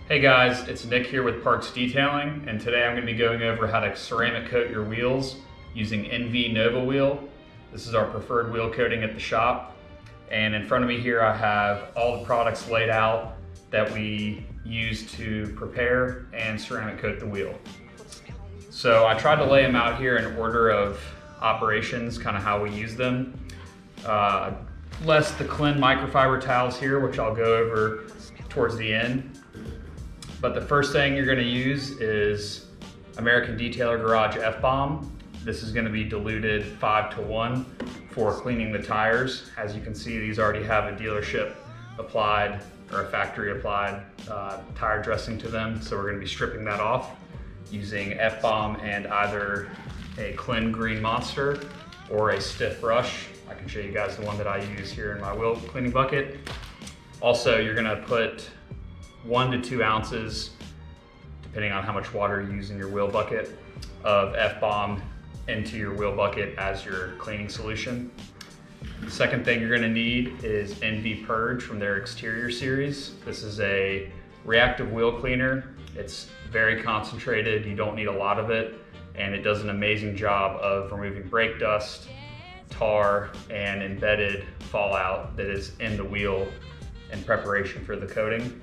Hey guys, it's Nick here with Parks Detailing, and today I'm going to be going over how to ceramic coat your wheels using NV Nova Wheel. This is our preferred wheel coating at the shop, and in front of me here I have all the products laid out that we use to prepare and ceramic coat the wheel. So I tried to lay them out here in order of operations, kind of how we use them. Less the Clean microfiber towels here, which I'll go over towards the end. But the first thing you're going to use is American Detailer Garage F-Bomb. This is going to be diluted 5:1 for cleaning the tires. As you can see, these already have a dealership applied or a factory applied tire dressing to them. So we're going to be stripping that off using F-Bomb and either a Clean Green Monster or a stiff brush. I can show you guys the one that I use here in my wheel cleaning bucket. Also, you're going to put 1 to 2 ounces, depending on how much water you use in your wheel bucket, of F-Bomb into your wheel bucket as your cleaning solution. The second thing you're going to need is NV Purge from their exterior series. This is a reactive wheel cleaner. It's very concentrated, you don't need a lot of it, and it does an amazing job of removing brake dust, tar, and embedded fallout that is in the wheel in preparation for the coating.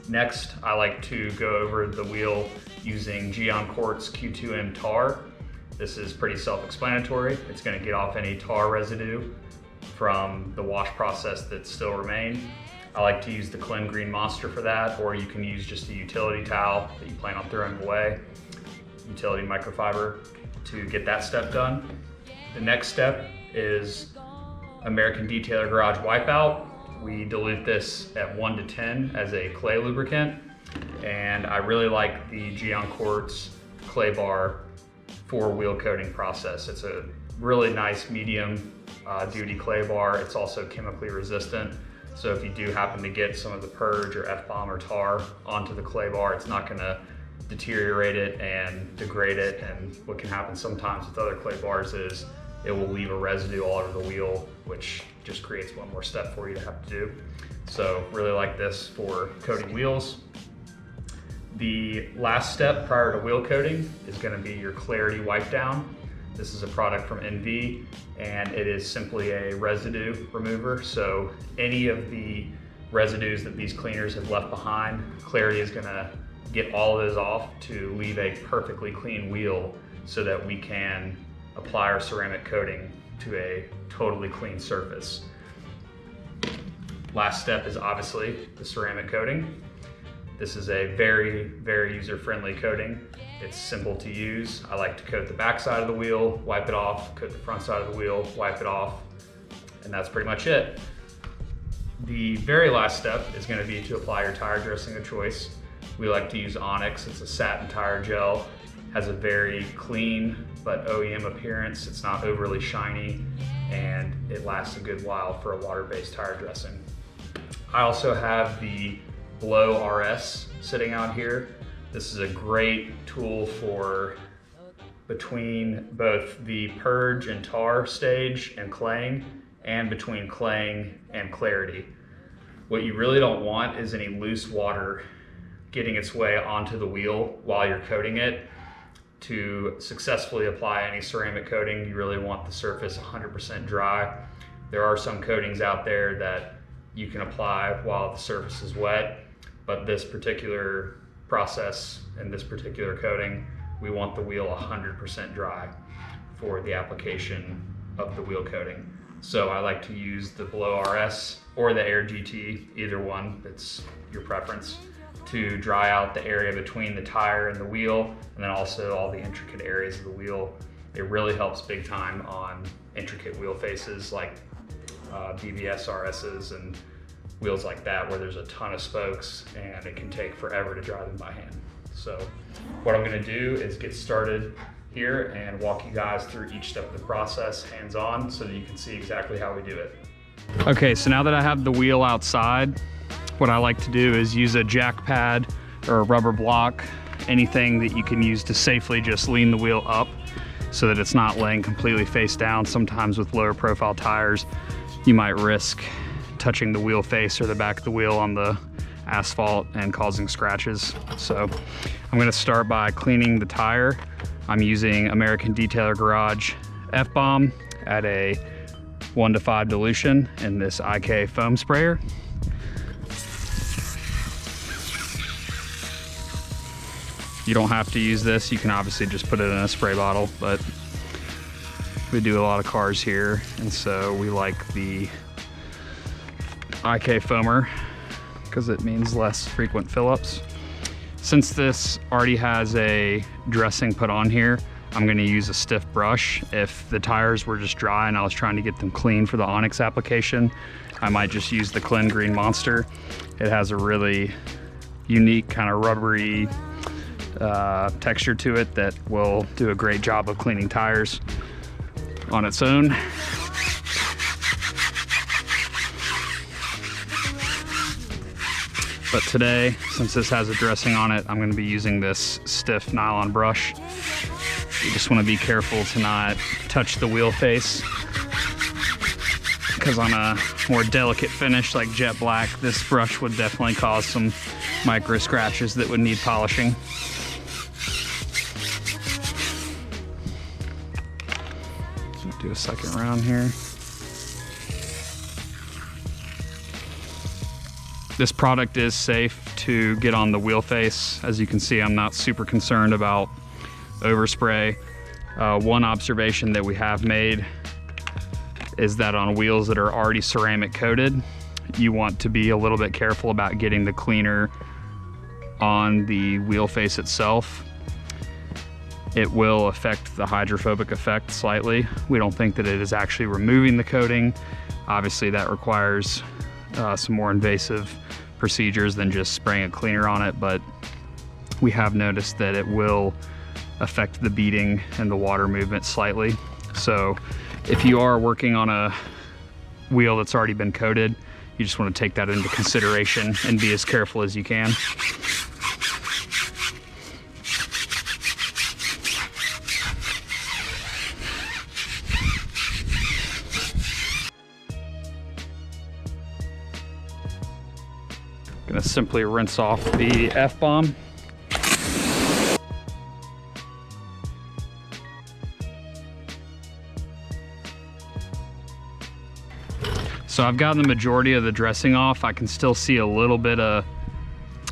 Next, I like to go over the wheel using Giancort's Q2M tar. This is pretty self-explanatory. It's going to get off any tar residue from the wash process that still remain. I like to use the Clean Green Monster for that, or you can use just a utility towel that you plan on throwing away, utility microfiber, to get that step done. The next step is American Detailer Garage Wipeout. We dilute this at 1 to 10 as a clay lubricant, and I really like the Giancort's clay bar for wheel coating process. It's a really nice medium duty clay bar. It's also chemically resistant, so if you do happen to get some of the Purge or F-Bomb or tar onto the clay bar, it's not going to deteriorate it and degrade it. And what can happen sometimes with other clay bars is it will leave a residue all over the wheel, which just creates one more step for you to have to do. So really like this for coating wheels. The last step prior to wheel coating is going to be your Clarity Wipe Down. This is a product from NV, and it is simply a residue remover. So any of the residues that these cleaners have left behind, Clarity is going to get all of those off to leave a perfectly clean wheel so that we can apply our ceramic coating to a totally clean surface. Last step is obviously the ceramic coating. This is a very, very user-friendly coating. It's simple to use. I like to coat the back side of the wheel, wipe it off, coat the front side of the wheel, wipe it off, and that's pretty much it. The very last step is going to be to apply your tire dressing of choice. We like to use Onyx. It's a satin tire gel. Has a very clean but OEM appearance. It's not overly shiny, and it lasts a good while for a water-based tire dressing. I also have the Blow RS sitting out here. This is a great tool for between both the Purge and tar stage and claying, and between claying and clarity. What you really don't want is any loose water getting its way onto the wheel while you're coating it. To successfully apply any ceramic coating, you really want the surface 100% dry. There are some coatings out there that you can apply while the surface is wet, but this particular process and this particular coating, we want the wheel 100% dry for the application of the wheel coating. So I like to use the Blow RS or the Air GT, either one, it's your preference, to dry out the area between the tire and the wheel, and then also all the intricate areas of the wheel. It really helps big time on intricate wheel faces like BBS RSs and wheels like that, where there's a ton of spokes and it can take forever to dry them by hand. So what I'm going to do is get started here and walk you guys through each step of the process hands-on so that you can see exactly how we do it. Okay, so now that I have the wheel outside, what I like to do is use a jack pad or a rubber block, anything that you can use to safely just lean the wheel up so that it's not laying completely face down. Sometimes with lower profile tires, you might risk touching the wheel face or the back of the wheel on the asphalt and causing scratches. So I'm gonna start by cleaning the tire. I'm using American Detailer Garage F-Bomb at a 1:5 dilution in this IK foam sprayer. You don't have to use this. You can obviously just put it in a spray bottle, but we do a lot of cars here, and so we like the IK foamer because it means less frequent fill-ups. Since this already has a dressing put on here, I'm gonna use a stiff brush. If the tires were just dry and I was trying to get them clean for the Onyx application, I might just use the Clean Green Monster. It has a really unique kind of rubbery texture to it that will do a great job of cleaning tires on its own. But today, since this has a dressing on it, I'm going to be using this stiff nylon brush. You just want to be careful to not touch the wheel face, because on a more delicate finish like jet black, this brush would definitely cause some micro scratches that would need polishing. Do a second round here. This product is safe to get on the wheel face. As you can see, I'm not super concerned about overspray. One observation that we have made is that on wheels that are already ceramic coated, you want to be a little bit careful about getting the cleaner on the wheel face itself. It will affect the hydrophobic effect slightly. We don't think that it is actually removing the coating. Obviously that requires some more invasive procedures than just spraying a cleaner on it, but we have noticed that it will affect the beading and the water movement slightly. So if you are working on a wheel that's already been coated, you just want to take that into consideration and be as careful as you can. Gonna simply rinse off the F-Bomb. So I've gotten the majority of the dressing off. I can still see a little bit of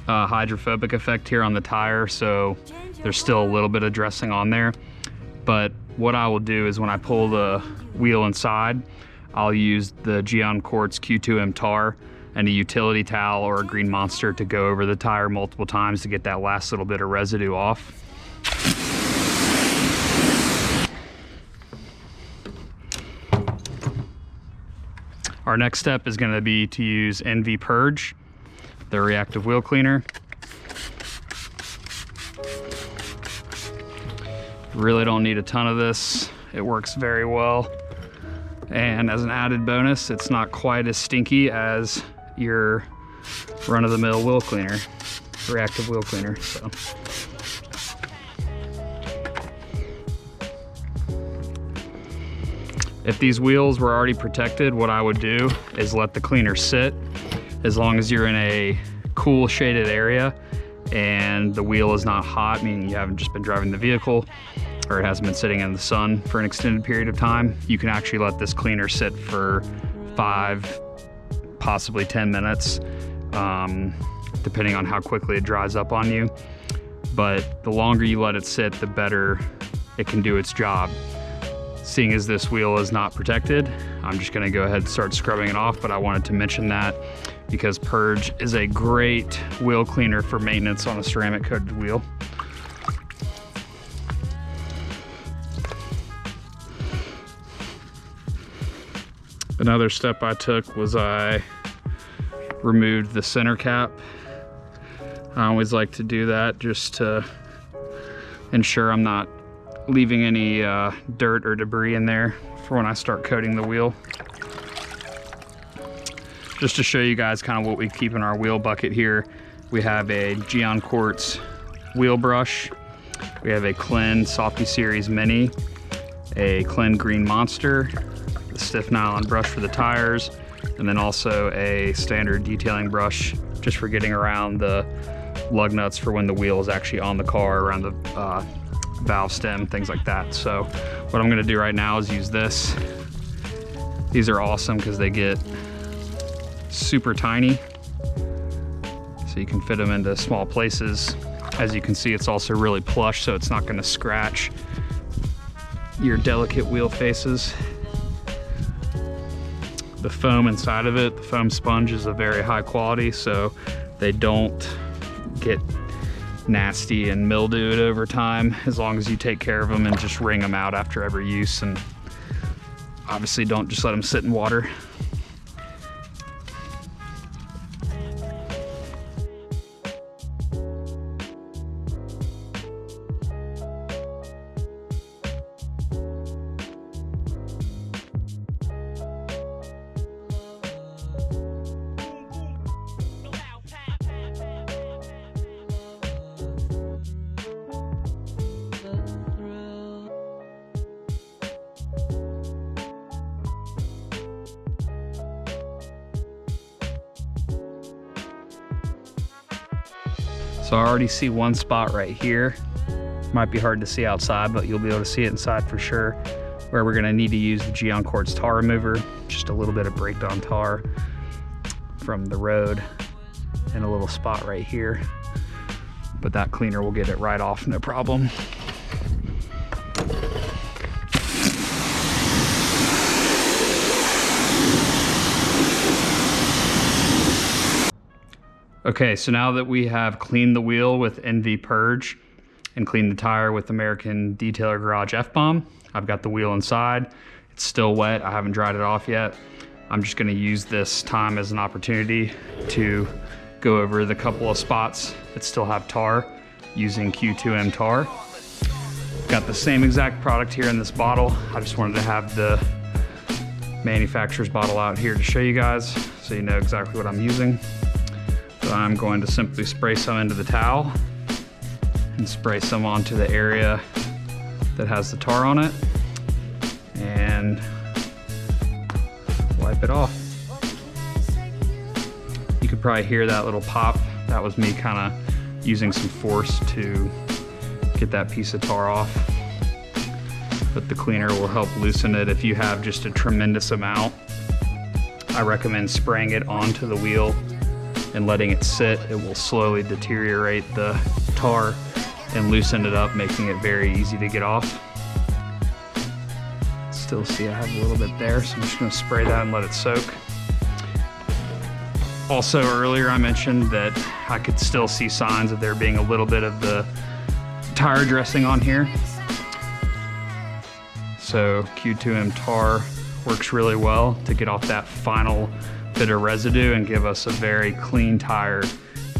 hydrophobic effect here on the tire, so there's still a little bit of dressing on there. But what I will do is when I pull the wheel inside, I'll use the Geon Quartz Q2M tar and a utility towel or a Green Monster to go over the tire multiple times to get that last little bit of residue off. Our next step is going to be to use NV Purge, the reactive wheel cleaner. Really don't need a ton of this. It works very well. And as an added bonus, it's not quite as stinky as your run-of-the-mill wheel cleaner, reactive wheel cleaner. So if these wheels were already protected, what I would do is let the cleaner sit. As long as you're in a cool shaded area and the wheel is not hot, meaning you haven't just been driving the vehicle or it hasn't been sitting in the sun for an extended period of time, you can actually let this cleaner sit for 5, possibly 10 minutes, depending on how quickly it dries up on you. But the longer you let it sit, the better it can do its job. Seeing as this wheel is not protected, I'm just gonna go ahead and start scrubbing it off, but I wanted to mention that because Purge is a great wheel cleaner for maintenance on a ceramic coated wheel. Another step I took was I removed the center cap. I always like to do that just to ensure I'm not leaving any dirt or debris in there for when I start coating the wheel. Just to show you guys kind of what we keep in our wheel bucket here, we have a Geon Quartz wheel brush, we have a Clean Softy Series Mini, a Clean Green Monster, the stiff nylon brush for the tires, and then also a standard detailing brush just for getting around the lug nuts for when the wheel is actually on the car, around the valve stem, things like that. So what I'm gonna do right now is use this. These are awesome because they get super tiny, so you can fit them into small places. As you can see, it's also really plush, so it's not gonna scratch your delicate wheel faces. The foam inside of it, the foam sponge, is a very high quality, so they don't get nasty and mildewed over time, as long as you take care of them and just wring them out after every use, and obviously don't just let them sit in water. So I already see one spot right here. Might be hard to see outside, but you'll be able to see it inside for sure, where we're gonna need to use the Giancort's tar remover, just a little bit of breakdown tar from the road, and a little spot right here. But that cleaner will get it right off, no problem. Okay, so now that we have cleaned the wheel with NV Purge and cleaned the tire with American Detailer Garage F-Bomb, I've got the wheel inside. It's still wet, I haven't dried it off yet. I'm just gonna use this time as an opportunity to go over the couple of spots that still have tar using Q2M tar. Got the same exact product here in this bottle. I just wanted to have the manufacturer's bottle out here to show you guys so you know exactly what I'm using. So I'm going to simply spray some into the towel and spray some onto the area that has the tar on it and wipe it off. You could probably hear that little pop. That was me kind of using some force to get that piece of tar off. But the cleaner will help loosen it. If you have just a tremendous amount, I recommend spraying it onto the wheel and letting it sit. It will slowly deteriorate the tar and loosen it up, making it very easy to get off. Still see I have a little bit there, so I'm just gonna spray that and let it soak. Also earlier I mentioned that I could still see signs of there being a little bit of the tire dressing on here. So Q2M tar works really well to get off that final bit of residue and give us a very clean tire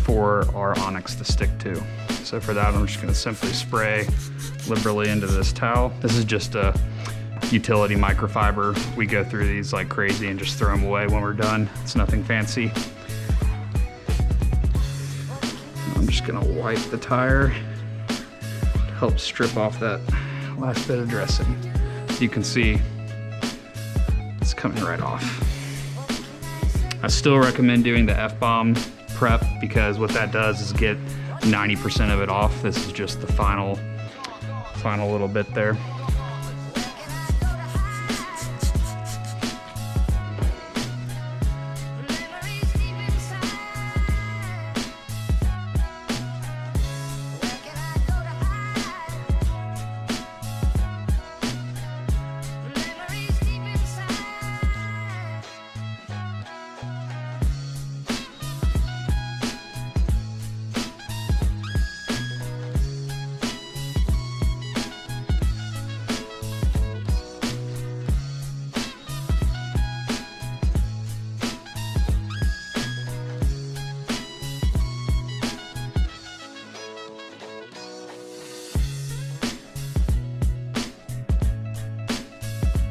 for our Onyx to stick to. So for that, I'm just gonna simply spray liberally into this towel. This is just a utility microfiber. We go through these like crazy and just throw them away when we're done. It's nothing fancy. I'm just gonna wipe the tire to help strip off that last bit of dressing. As you can see, it's coming right off. I still recommend doing the F-Bomb prep because what that does is get 90% of it off. This is just the final little bit there.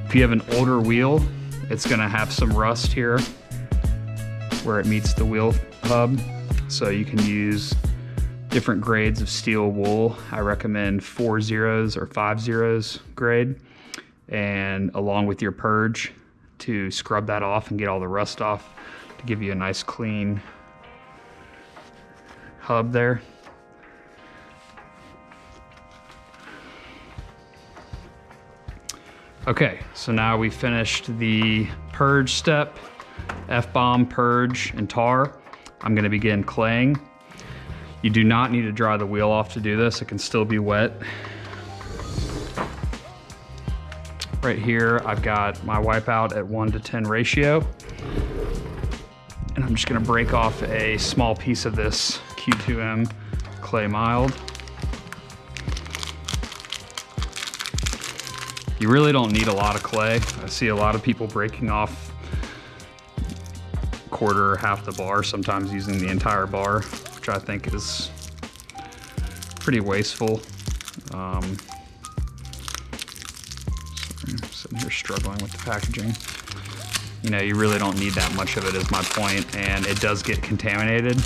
If you have an older wheel, it's gonna have some rust here where it meets the wheel hub. So you can use different grades of steel wool. I recommend 4/0s or 5/0s grade, and along with your purge to scrub that off and get all the rust off to give you a nice clean hub there. Okay, so now we finished the purge step, F-bomb, purge, and tar. I'm gonna begin claying. You do not need to dry the wheel off to do this. It can still be wet. Right here, I've got my wipeout at 1:10 ratio. And I'm just gonna break off a small piece of this Q2M clay mild. You really don't need a lot of clay. I see a lot of people breaking off quarter or half the bar, sometimes using the entire bar, which I think is pretty wasteful. Sorry, I'm sitting here struggling with the packaging. You know, you really don't need that much of it is my point, and it does get contaminated.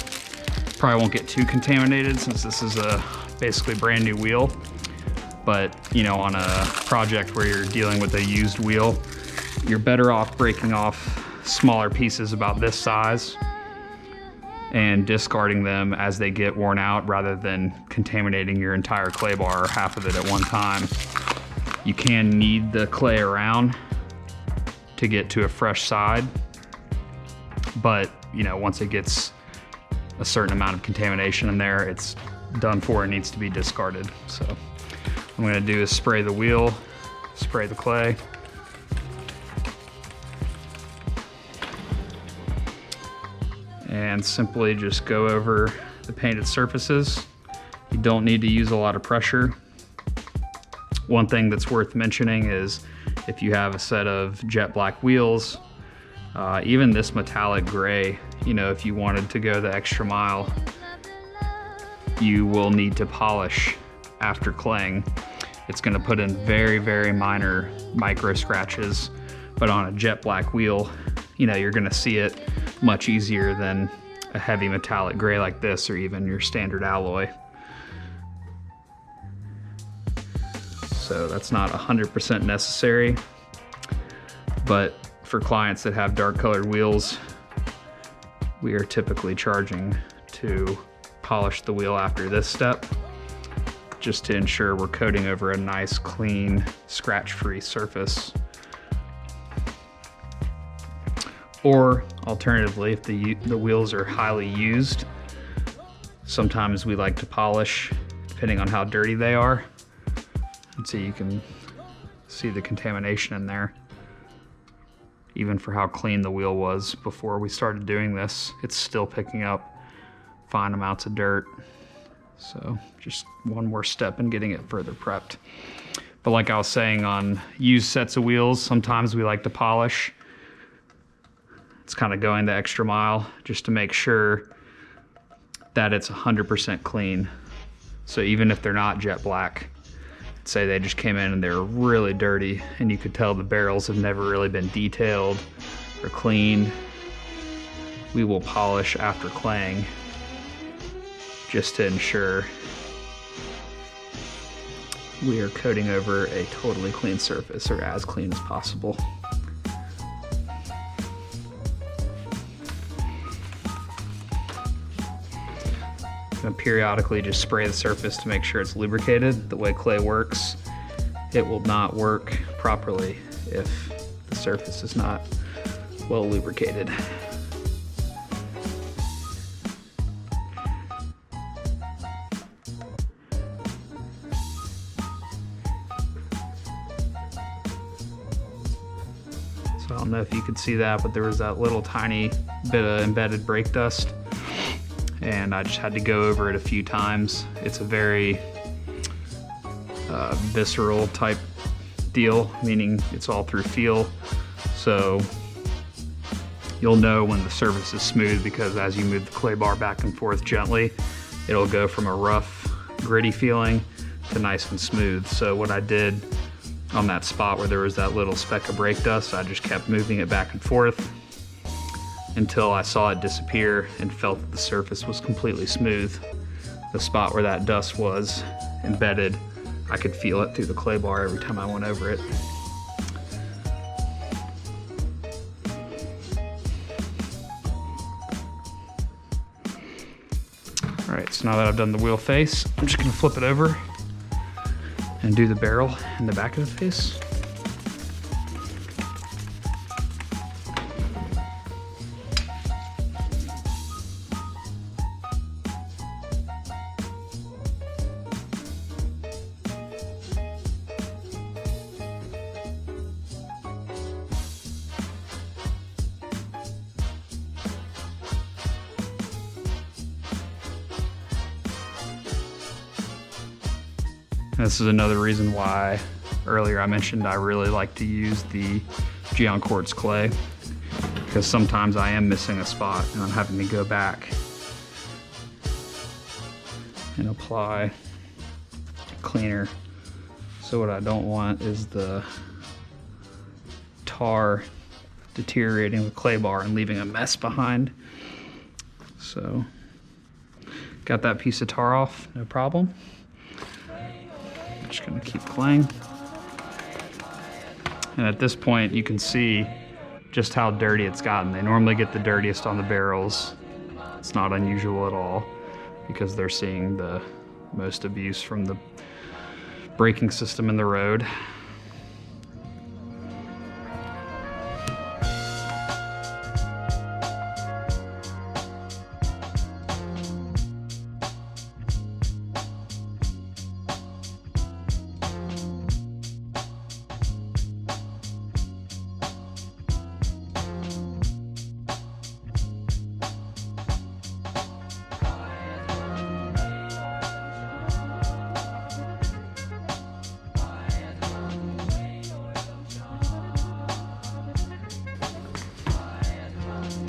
Probably won't get too contaminated since this is a basically brand new wheel. But, you know, on a project where you're dealing with a used wheel, you're better off breaking off smaller pieces about this size and discarding them as they get worn out rather than contaminating your entire clay bar or half of it at one time. You can knead the clay around to get to a fresh side, but, you know, once it gets a certain amount of contamination in there, it's done for and needs to be discarded. So what I'm gonna do is spray the wheel, spray the clay. And simply just go over the painted surfaces. You don't need to use a lot of pressure. One thing that's worth mentioning is if you have a set of jet black wheels, even this metallic gray, you know, if you wanted to go the extra mile, you will need to polish after claying. It's gonna put in very, very minor micro scratches, but on a jet black wheel, you know, you're gonna see it much easier than a heavy metallic gray like this or even your standard alloy. So that's not 100% necessary, but for clients that have dark colored wheels, we are typically charging to polish the wheel after this step, just to ensure we're coating over a nice, clean, scratch-free surface. Or alternatively, if the wheels are highly used, sometimes we like to polish depending on how dirty they are. And so you can see the contamination in there. Even for how clean the wheel was before we started doing this, it's still picking up fine amounts of dirt. So just one more step in getting it further prepped. But like I was saying, on used sets of wheels, sometimes we like to polish. It's kind of going the extra mile just to make sure that it's 100% clean. So even if they're not jet black, say they just came in and they're really dirty and you could tell the barrels have never really been detailed or cleaned, we will polish after claying just to ensure we are coating over a totally clean surface, or as clean as possible. And periodically just spray the surface to make sure it's lubricated. The way clay works, it will not work properly if the surface is not well lubricated. So I don't know if you could see that, but there was that little tiny bit of embedded brake dust, and I just had to go over it a few times. It's a very visceral type deal, meaning it's all through feel. So you'll know when the surface is smooth, because as you move the clay bar back and forth gently, it'll go from a rough, gritty feeling to nice and smooth. So what I did on that spot where there was that little speck of brake dust, I just kept moving it back and forth until I saw it disappear and felt that the surface was completely smooth. The spot where that dust was embedded, I could feel it through the clay bar every time I went over it. All All right, so now that I've done the wheel face, I'm just gonna flip it over and do the barrel in the back of the face. This is another reason why earlier I mentioned I really like to use the Geon Quartz clay, because sometimes I am missing a spot and I'm having to go back and apply cleaner. So what I don't want is the tar deteriorating the clay bar and leaving a mess behind. So got that piece of tar off, no problem. Just gonna keep claying. And at this point you can see just how dirty it's gotten. They normally get the dirtiest on the barrels. It's not unusual at all because they're seeing the most abuse from the braking system in the road.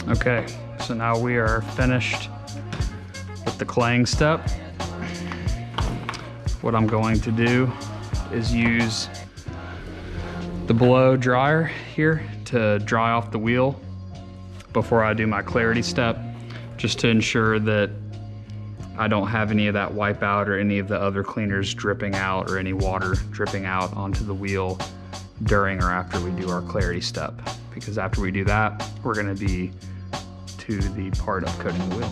Okay, so now we are finished with the claying step. What I'm going to do is use the blow dryer here to dry off the wheel before I do my clarity step, just to ensure that I don't have any of that wipeout or any of the other cleaners dripping out or any water dripping out onto the wheel during or after we do our clarity step. Because after we do that, we're gonna be to the part of coating the wheel.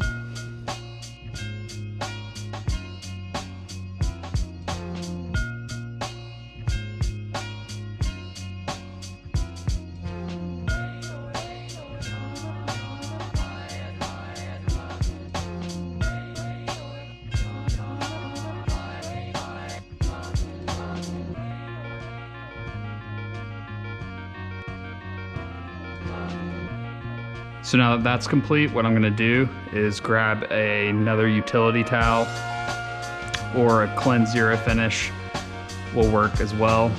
So now that that's complete, what I'm gonna do is grab another utility towel, or a Cleanse Zero Finish will work as well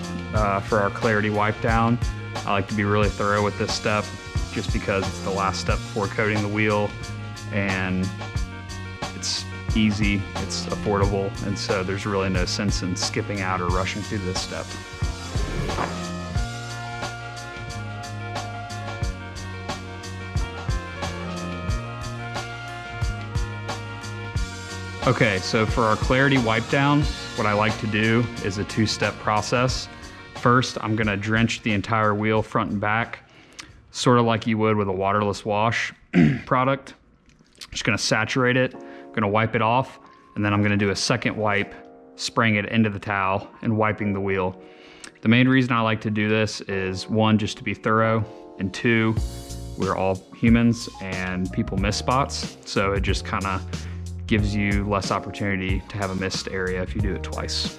for our clarity wipe down. I like to be really thorough with this step just because it's the last step before coating the wheel, and it's easy, it's affordable, and so there's really no sense in skipping out or rushing through this step. Okay, so for our clarity wipe down, what I like to do is a two-step process. First, I'm gonna drench the entire wheel front and back, sort of like you would with a waterless wash product. Just gonna saturate it, gonna wipe it off, and then I'm gonna do a second wipe, spraying it into the towel and wiping the wheel. The main reason I like to do this is, one, just to be thorough, and two, we're all humans and people miss spots, so it just kinda gives you less opportunity to have a missed area if you do it twice.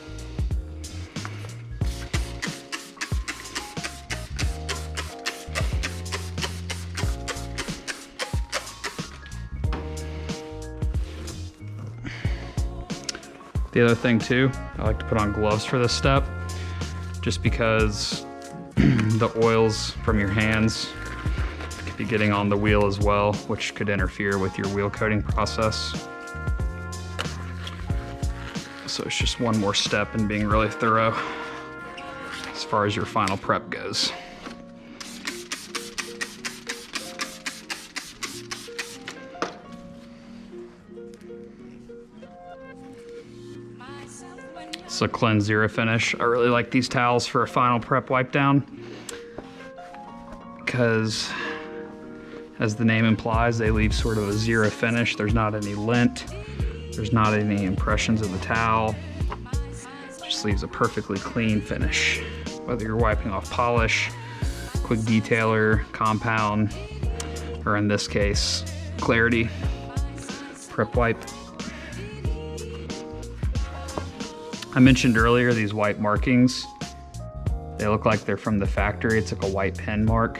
The other thing too, I like to put on gloves for this step, just because the oils from your hands could be getting on the wheel as well, which could interfere with your wheel coating process. So it's just one more step in being really thorough as far as your final prep goes. So Cleanse Zero Finish. I really like these towels for a final prep wipe down because, as the name implies, they leave sort of a zero finish. There's not any lint There's not any impressions of the towel. Just leaves a perfectly clean finish. Whether you're wiping off polish, quick detailer, compound, or in this case, Clarity Prep Wipe. I mentioned earlier these white markings. They look like they're from the factory. It's like a white pen mark.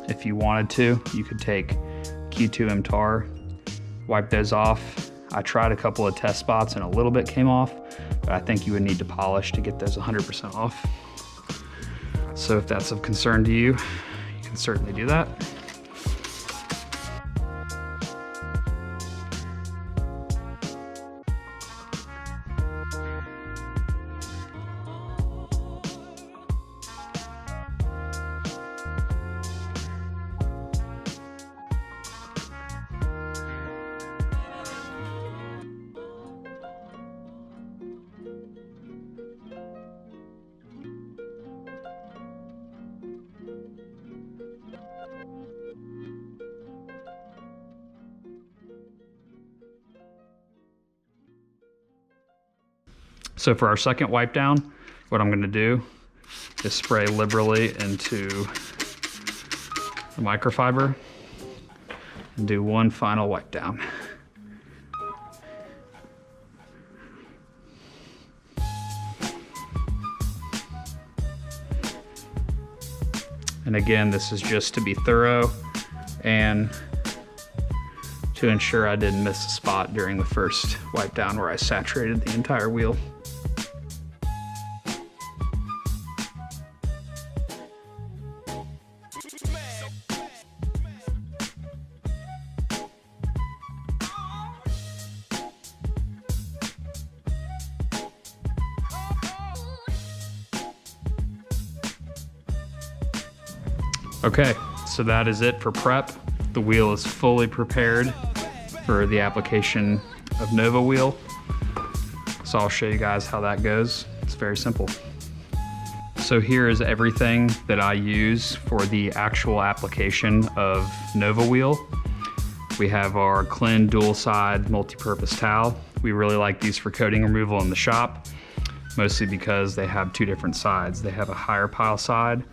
If you wanted to, you could take Q2M tar, wipe those off. I tried a couple of test spots and a little bit came off, but I think you would need to polish to get those 100% off. So if that's of concern to you, you can certainly do that. So for our second wipe down, what I'm gonna do is spray liberally into the microfiber and do one final wipe down. And again, this is just to be thorough and to ensure I didn't miss a spot during the first wipe down where I saturated the entire wheel. Okay, so that is it for prep. The wheel is fully prepared for the application of Nova Wheel. So I'll show you guys how that goes. It's very simple. So here is everything that I use for the actual application of Nova Wheel. We have our Clean dual side multi-purpose towel. We really like these for coating removal in the shop, mostly because they have two different sides. They have a higher pile side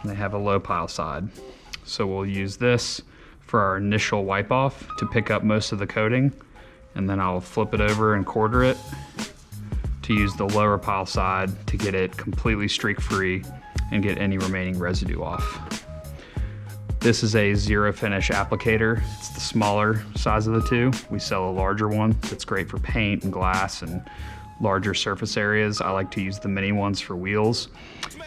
and they have a low pile side. So we'll use this for our initial wipe off to pick up most of the coating, and then I'll flip it over and quarter it to use the lower pile side to get it completely streak free and get any remaining residue off. This is a zero finish applicator. It's the smaller size of the two. We sell a larger one that's great for paint and glass and larger surface areas. I like to use the mini ones for wheels.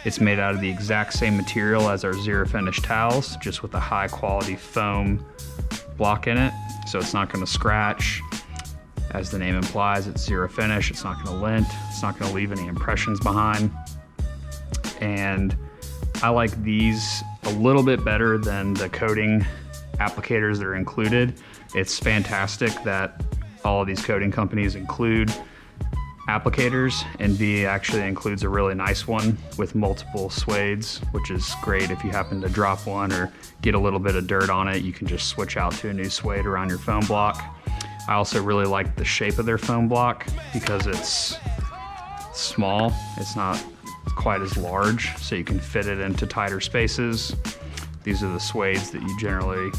It's made out of the exact same material as our zero finish towels, just with a high quality foam block in it, so it's not gonna scratch. As the name implies, it's zero finish. It's not gonna lint. It's not gonna leave any impressions behind. And I like these a little bit better than the coating applicators that are included. It's fantastic that all of these coating companies include applicators, and V actually includes a really nice one with multiple suedes, which is great if you happen to drop one or get a little bit of dirt on it. You can just switch out to a new suede around your foam block. I also really like the shape of their foam block because it's small. It's not quite as large, so you can fit it into tighter spaces. These are the suedes that you generally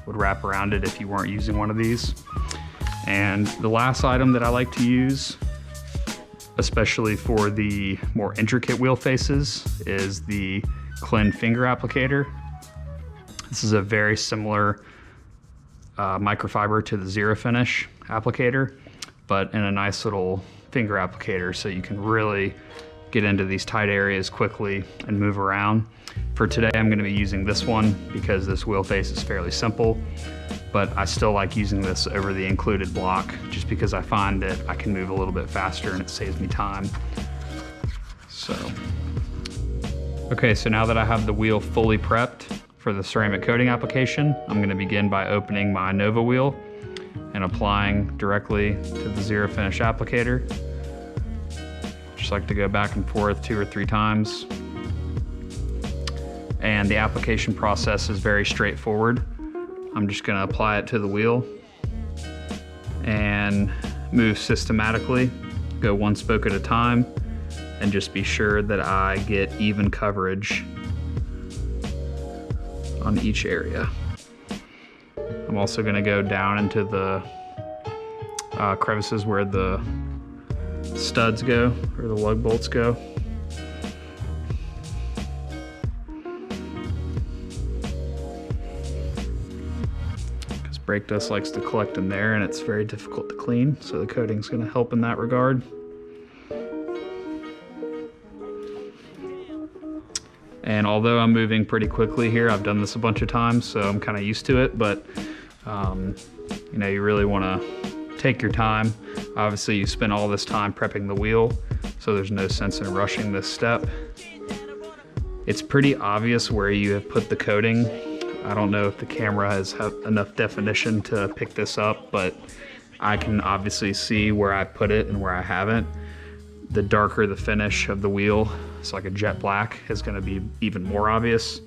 would wrap around it if you weren't using one of these. And the last item that I like to use, especially for the more intricate wheel faces, is the Clean finger applicator. This is a very similar microfiber to the zero finish applicator, but in a nice little finger applicator, so you can really get into these tight areas quickly and move around. For today, I'm going to be using this one because this wheel face is fairly simple, but I still like using this over the included block just because I find that I can move a little bit faster and it saves me time. So, okay, so now that I have the wheel fully prepped for the ceramic coating application, I'm going to begin by opening my Nova wheel and applying directly to the zero finish applicator. Just like to go back and forth 2 or 3 times. And the application process is very straightforward. I'm just gonna apply it to the wheel and move systematically, go one spoke at a time, and just be sure that I get even coverage on each area. I'm also going to go down into the crevices where the studs go, or the lug bolts go. Because brake dust likes to collect in there and it's very difficult to clean, so the coating's going to help in that regard. And although I'm moving pretty quickly here, I've done this a bunch of times, so I'm kind of used to it, but you know, you really want to take your time. Obviously, you spend all this time prepping the wheel, so there's no sense in rushing this step. It's pretty obvious where you have put the coating. I don't know if the camera has enough definition to pick this up, but I can obviously see where I put it and where I haven't. The darker the finish of the wheel, so like a jet black, is going to be even more obvious.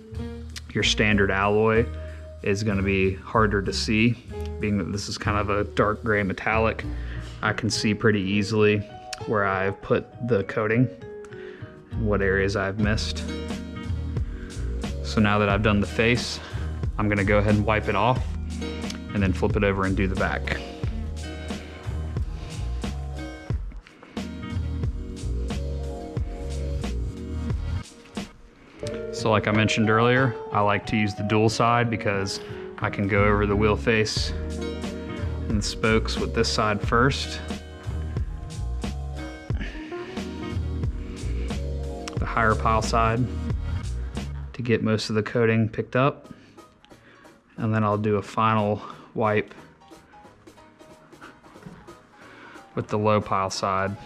Your standard alloy is going to be harder to see, being that this is kind of a dark gray metallic. I can see pretty easily where I've put the coating and what areas I've missed. So now that I've done the face, I'm going to go ahead and wipe it off and then flip it over and do the back. So like I mentioned earlier, I like to use the dual side because I can go over the wheel face and the spokes with this side first. The higher pile side to get most of the coating picked up. And then I'll do a final wipe with the low pile side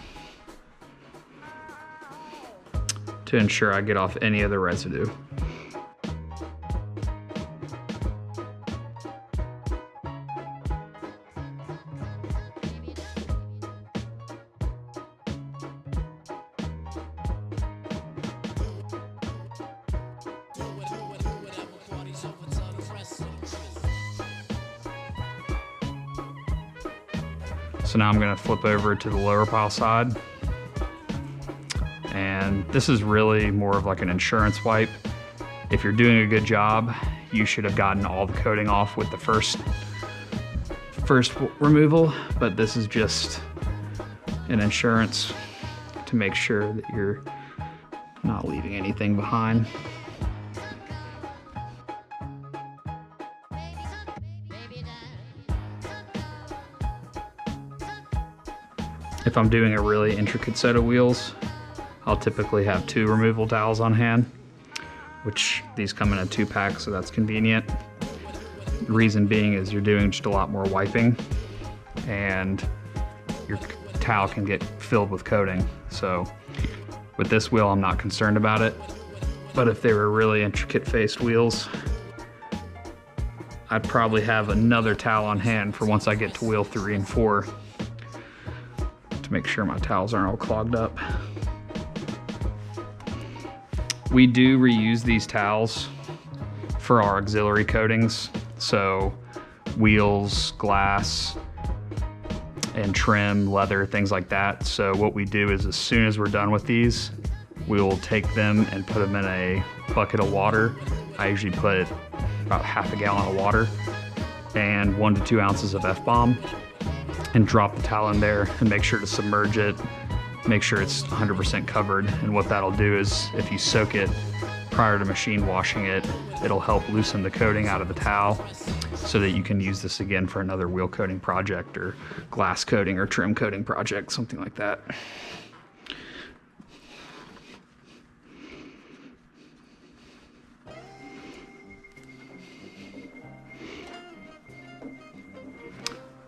to ensure I get off any of the residue. So now I'm going to flip over to the lower pile side. And this is really more of like an insurance wipe. If you're doing a good job, you should have gotten all the coating off with the first removal, but this is just an insurance to make sure that you're not leaving anything behind. If I'm doing a really intricate set of wheels, I'll typically have 2 removal towels on hand, which these come in a 2-pack, so that's convenient. The reason being is you're doing just a lot more wiping and your towel can get filled with coating. So with this wheel, I'm not concerned about it. But if they were really intricate faced wheels, I'd probably have another towel on hand for once I get to wheel 3 and 4 to make sure my towels aren't all clogged up. We do reuse these towels for our auxiliary coatings, so wheels, glass, and trim, leather, things like that. So what we do is as soon as we're done with these, we will take them and put them in a bucket of water. I usually put about half a gallon of water and 1 to 2 ounces of F-bomb and drop the towel in there and make sure to submerge it. Make sure it's 100% covered, and what that'll do is if you soak it prior to machine washing it, it'll help loosen the coating out of the towel so that you can use this again for another wheel coating project or glass coating or trim coating project, something like that.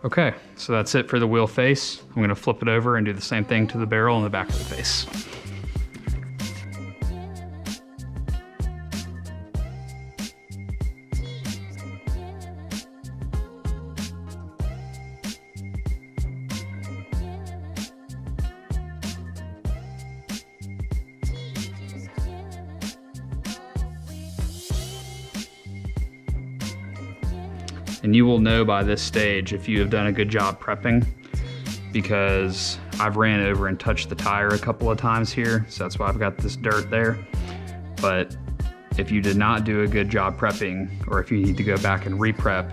Okay, so that's it for the wheel face. I'm gonna flip it over and do the same thing to the barrel and the back of the face. And you will know by this stage if you have done a good job prepping. because I've ran over and touched the tire a couple of times here, so that's why I've got this dirt there. But if you did not do a good job prepping, or if you need to go back and re-prep,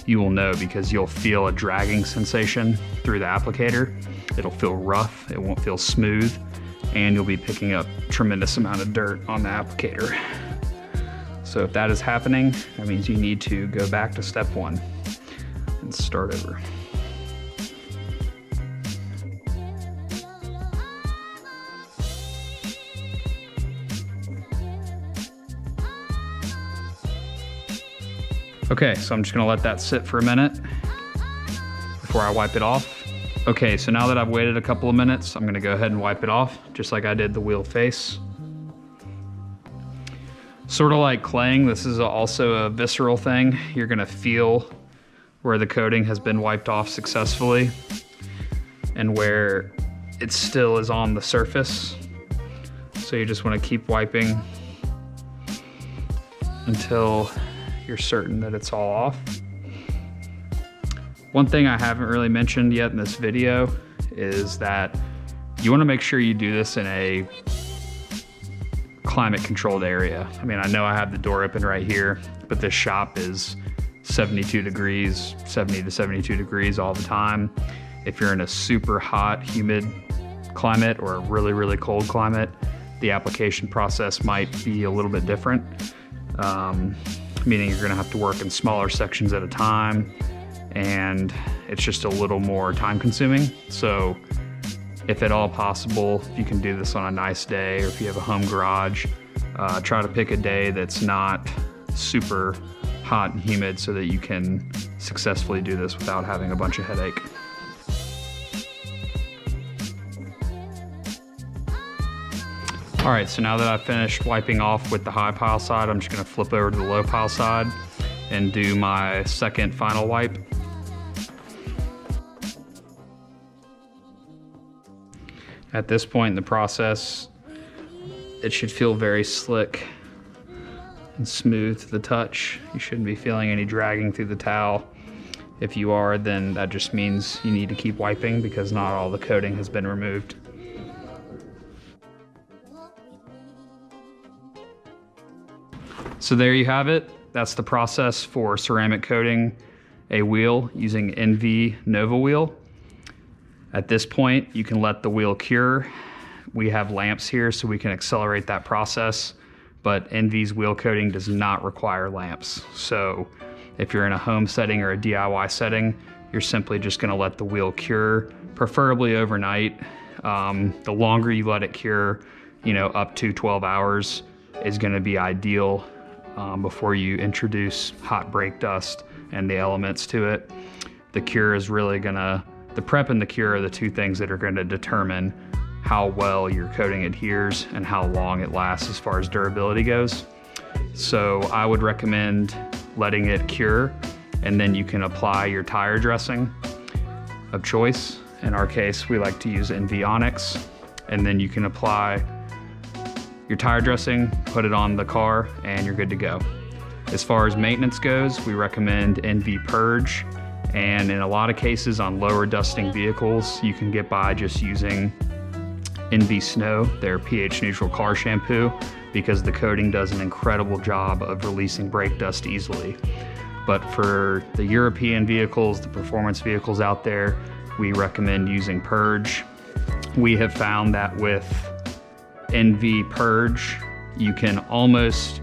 you will know, because you'll feel a dragging sensation through the applicator. It'll feel rough, it won't feel smooth, and you'll be picking up tremendous amount of dirt on the applicator. So if that is happening, that means you need to go back to step one and start over. Okay, so I'm just gonna let that sit for a minute before I wipe it off. Okay, so now that I've waited a couple of minutes, I'm gonna go ahead and wipe it off, just like I did the wheel face. Sort of like claying, this is also a visceral thing. You're gonna feel where the coating has been wiped off successfully and where it still is on the surface. So you just wanna keep wiping until you're certain that it's all off. One thing I haven't really mentioned yet in this video is that you want to make sure you do this in a climate controlled area. I mean, I know I have the door open right here, but this shop is 72 degrees, 70 to 72 degrees all the time. If you're in a super hot, humid climate or a really, really cold climate, the application process might be a little bit different. Meaning you're gonna have to work in smaller sections at a time, and it's just a little more time consuming. So if at all possible, if you can do this on a nice day, or if you have a home garage, try to pick a day that's not super hot and humid so that you can successfully do this without having a bunch of headache. All right, so now that I've finished wiping off with the high pile side, I'm just gonna flip over to the low pile side and do my second final wipe. At this point in the process, it should feel very slick and smooth to the touch. You shouldn't be feeling any dragging through the towel. If you are, then that just means you need to keep wiping because not all the coating has been removed. So there you have it. That's the process for ceramic coating a wheel using NV Nova wheel. At this point, you can let the wheel cure. We have lamps here so we can accelerate that process, but NV's wheel coating does not require lamps. So if you're in a home setting or a DIY setting, you're simply just gonna let the wheel cure, preferably overnight. The longer you let it cure, up to 12 hours is gonna be ideal. Before you introduce hot brake dust and the elements to it. The cure is really the prep and the cure are the two things that are gonna determine how well your coating adheres and how long it lasts as far as durability goes. So I would recommend letting it cure, and then you can apply your tire dressing of choice. In our case, we like to use NV Onyx, and then you can apply your tire dressing, put it on the car, and you're good to go. As far as maintenance goes, we recommend NV Purge, and in a lot of cases on lower dusting vehicles, you can get by just using NV Snow, their pH neutral car shampoo, because the coating does an incredible job of releasing brake dust easily. But for the European vehicles, the performance vehicles out there, we recommend using Purge. We have found that with NV Purge, you can almost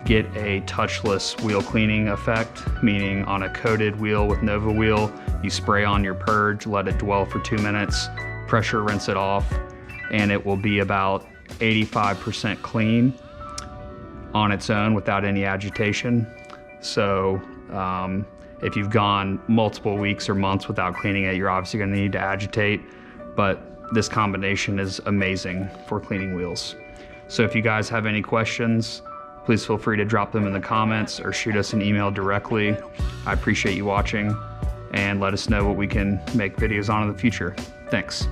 get a touchless wheel cleaning effect, meaning on a coated wheel with Nova wheel, you spray on your Purge, let it dwell for 2 minutes, pressure rinse it off, and it will be about 85% clean on its own without any agitation. So if you've gone multiple weeks or months without cleaning it, you're obviously gonna need to agitate, but this combination is amazing for cleaning wheels. So if you guys have any questions, please feel free to drop them in the comments or shoot us an email directly. I appreciate you watching, and let us know what we can make videos on in the future. Thanks.